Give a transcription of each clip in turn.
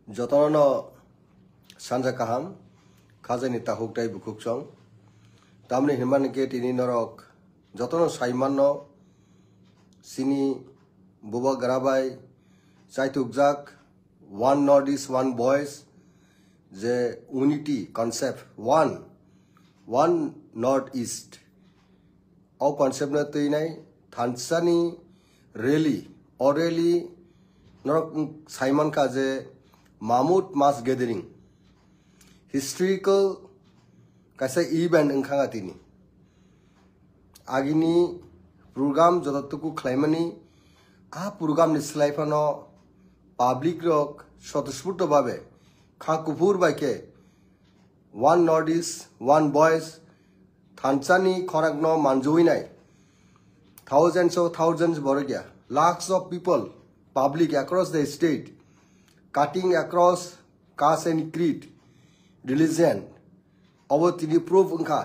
যতন সানজা কাহাম খাজানি তাহুকটাই বুকুকচং তামনি হিমানকে তিনি নরক যতন সাইমান্য সিনি বুবা গ্রাবাই চাইতুকজাক one north east one voice যে unity concept one north east ও কনসেপ্ট না তৈনাই থানসানি রেলি অরেলি নরক সাইমান কাজে মামুদ মাস গেদারিং हिस्ट्रिकल कैसे इवेंट अंखांगा तिनी आगिनी प्रोग्राम जतटुकु खालामनी आ प्रोग्राम निस्लाइफानो पाब्लिक रक स्वतस्फूर्त भावे खा कुफुर बाइके one north east one voice थानसानी खरागनो मानजुइनाय थाउजेंड्स बरगिया lakhs of people public across the state cutting across caste and creed religion of তিনি প্রুফ উনখা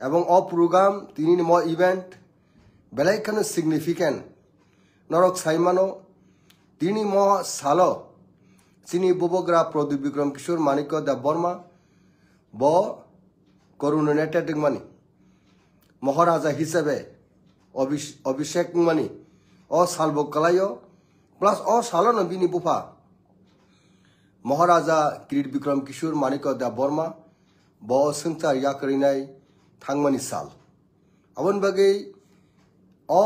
এবং অ প্রোগ্রাম তিনি ম ইভেন্ট বেলাইখানে সিগনিফিকেন্ট নরক সাইমানো তিনি ম সালো চিনি বুবগ্রা প্রদীপ বিক্রম কিশোর মানিক দেব বর্মা ব করুণানেটেড মানি মহারাজা হিসেবে অভিষেক মানি অ সালব কলায় প্লাস অ সালো বিনি বুফা महाराजा किरीट विक्रम किशोर मानिक देव बर्मा ब संचार याकरिनाय थांगमानि साल अबन बागै अ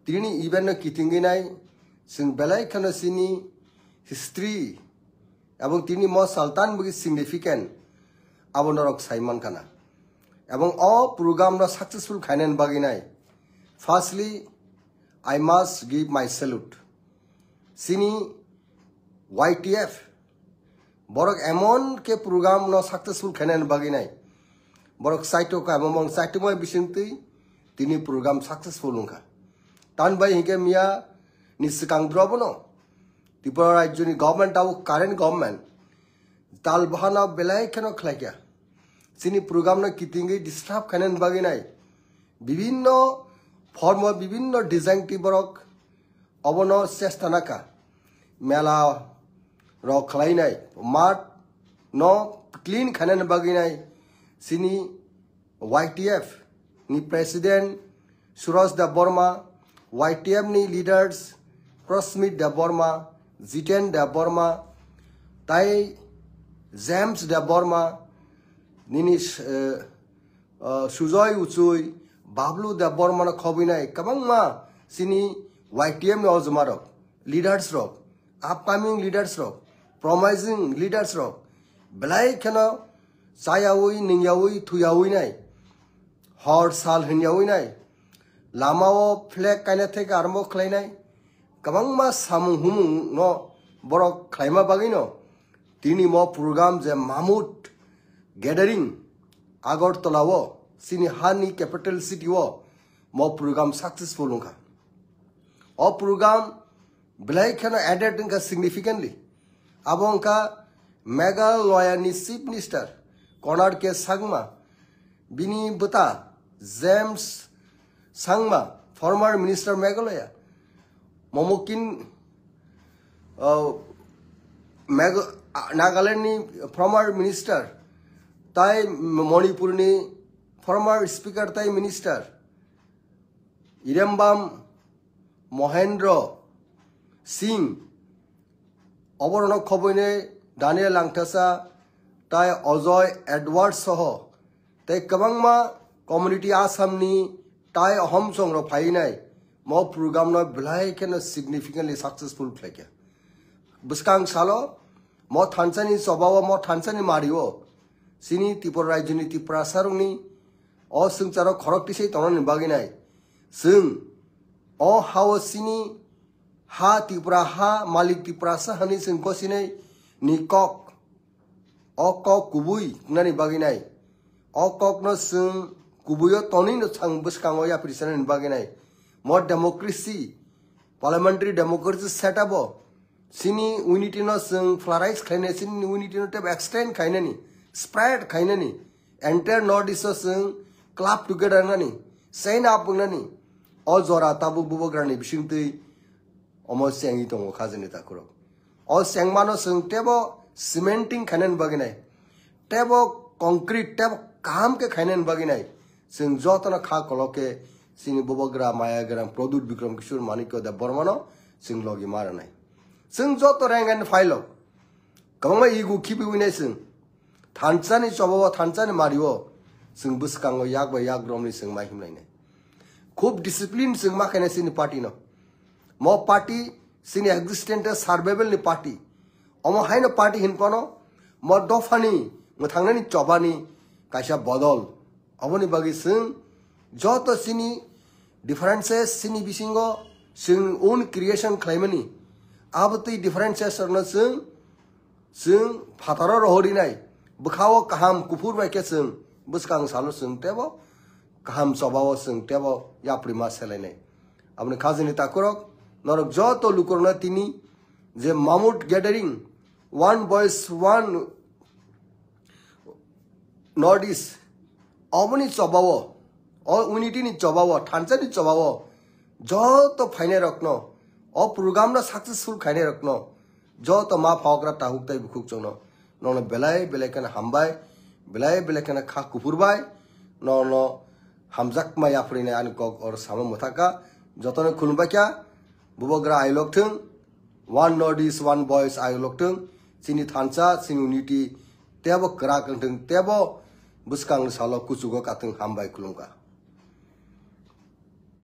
तिनि इवेंट किथिंगिनाय जों बेलाय खानसिनि हिस्ट्री एवं तिनि म सालतान बगै सिग्निफिकेंट अबन रक साइमान खाना एवं अ प्रोग्राम न सक्सेसफुल खायनान बागैनाय firstly I must give my salute सिनि YTF बरक एमन के प्रोग्राम न सक्सेसफुल खायनान बागैनाय बरक साइटो का ममंग साइटो मा बिसिंतै तिनि प्रोग्राम सक्सेसफुल उनखा तान बाय हिके मिया निसकांग द्रबनो त्रिपुरा राज्यनि गवर्नमेंट आव कारेंट गवर्नमेंट ताल बहाना बेलाय खनो खलाइया सिनि प्रोग्राम न कितिंगै डिस्टर्ब खायनान बागैनाय विभिन्न फर्म विभिन्न डिजाइन टिबरक अबनो चेष्टानाका मेला रक खलाइनाय मार्ट न क्लीन खानान बागैनाय सिनि YTF नि प्रेसिडेंट सुरज देव बर्मा YTF नि लीडर्स प्रस्मित देव बर्मा जितेन देव बर्मा ताई जेम्स देव बर्मा निनि सुजय उचुई बाबलू देव बर्मा न खबिनाय कबांमा सिनि YTF नि अजमारक लीडर्स रक अपकमिंग लीडर्स रक promising leaders rok belai khana chayawi ningyawi thuyawi nai hor sal hinyawi nai lamao flag kaina theke armo khlainai kabangma samung humung no borok khlaima bagino tini mo program je mamut gathering agartala wo sini hani capital city wo mo program successful unka o program belai khana added unka significantly abong ka Meghalaya ni chief minister Konark ke Sangma bini buta James Sangma former minister Meghalaya Momokin Nagaland ni former minister tai Manipur ni former speaker tai minister Irembam Mohendra Singh অবরণ খবনে Daniel Langthasa তাই Ajay Edward সহ তাই কবাংমা community আসামনি তাই অহম সংগ্র ফাইনাই ম programme ন বেলাই কেন সিগনিফিকেন্টলি সাকসেসফুল ফ্লেকে বুসকাং সালো ম থানসানি সবাও ম থানসানি মারিও সিনি ত্রিপুরা রাজ্যনি ত্রিপুরা সারংনি অ সংচার খরকটিসै তনनि बागैनाय जों अ हाव सिनि हा त्रिपुरा हा मालिक त्रिपुरा साहानि जोंखौ सिनै निकक अकक कुबुई नानि बागैनाय अकक न जों कुबुयो तनि न सांग बसकाङो या प्रिसानि बागैनाय म डेमोक्रेसी पार्लियामेंटारी डेमोक्रेसी सेटअप सिनि यूनिटी न जों फ्लाराइज खायने सिनि यूनिटी न टेब एक्सटेंड खायनानि स्प्रेड खायनानि एंटायर नॉर्थ ईस्ट जों क्लब टुगेदर नानि साइन अप नानि अ जरा ताबु बुबग्रानि बिसिंतै almost saying it on Kazanita Kuro. o sengmano sung tebo cementing khanen baginai tebo concrete tebo kam ke khanen baginai sung jotona kha koloke sini bobogra maya gram product Bikram Kishore Manikya da Bormano sung logi maranai sung joto rangan failo kamma igu kibi winai sung thanchani chobo thanchani mariwo sung buskango yakba yagromni sung mahim lainai khub discipline sung ma khane sini party no mo party sini existent survival ni party omo haino party hinpano mo dofani mo thangnani chobani kaisa bodol oboni bagi sung joto sini differences sini bisingo sung own creation claimani abati differences arna sung phataro rohori nai bukhawo kaham kufur bai ke sung buskang salo sung tebo kaham chobawo sung tebo ya prima selene apni khazini takurok norok joto lukorna tini je mamut gathering one voice one northeast oboni chobawo o unity ni chobawo thancha ni chobawo joto phaine rakno o program na successful khaine rakno joto ma phawgra tahuk tai bukhuk chongno nono belai kana hambai belai kana kha kupurbai nono hamjak ma yaprine an kok or sama muthaka jotone khulba kya bubogra ailok thung one northeast one boys ailok thung sini thancha sini unity tebo kra kang thung tebo buskang salo kuchugo katung hambai khulungka